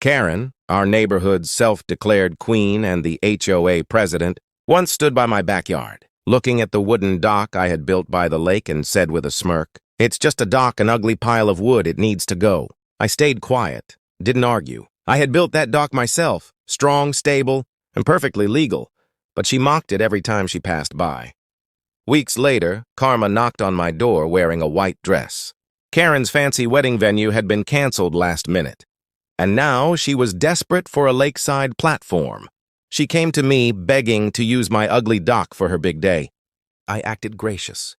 Karen, our neighborhood's self-declared queen and the HOA president, once stood by my backyard, looking at the wooden dock I had built by the lake and said with a smirk, "It's just a dock, an ugly pile of wood, it needs to go." I stayed quiet, didn't argue. I had built that dock myself, strong, stable, and perfectly legal, but she mocked it every time she passed by. Weeks later, Karma knocked on my door wearing a white dress. Karen's fancy wedding venue had been canceled last minute, and now she was desperate for a lakeside platform. She came to me begging to use my ugly dock for her big day. I acted gracious,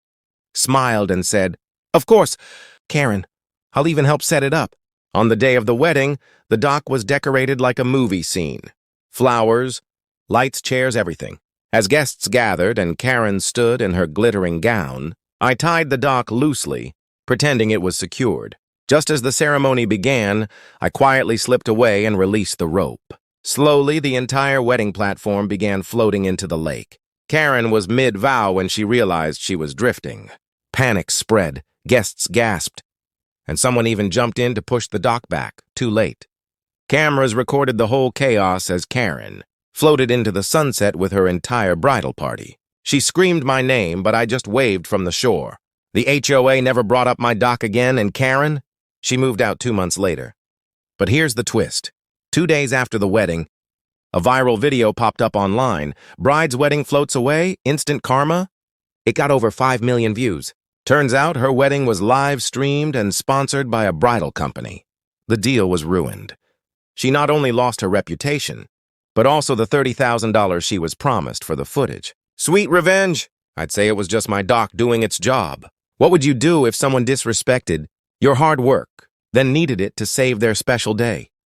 smiled and said, "Of course, Karen, I'll even help set it up." On the day of the wedding, the dock was decorated like a movie scene. Flowers, lights, chairs, everything. As guests gathered and Karen stood in her glittering gown, I tied the dock loosely, pretending it was secured. Just as the ceremony began, I quietly slipped away and released the rope. Slowly, the entire wedding platform began floating into the lake. Karen was mid-vow when she realized she was drifting. Panic spread, guests gasped, and someone even jumped in to push the dock back, too late. Cameras recorded the whole chaos as Karen floated into the sunset with her entire bridal party. She screamed my name, but I just waved from the shore. The HOA never brought up my dock again, and Karen, she moved out 2 months later. But here's the twist. 2 days after the wedding, a viral video popped up online. Bride's wedding floats away, instant karma. It got over 5 million views. Turns out her wedding was live-streamed and sponsored by a bridal company. The deal was ruined. She not only lost her reputation, but also the $30,000 she was promised for the footage. Sweet revenge! I'd say it was just my dock doing its job. What would you do if someone disrespected your hard work, then needed it to save their special day?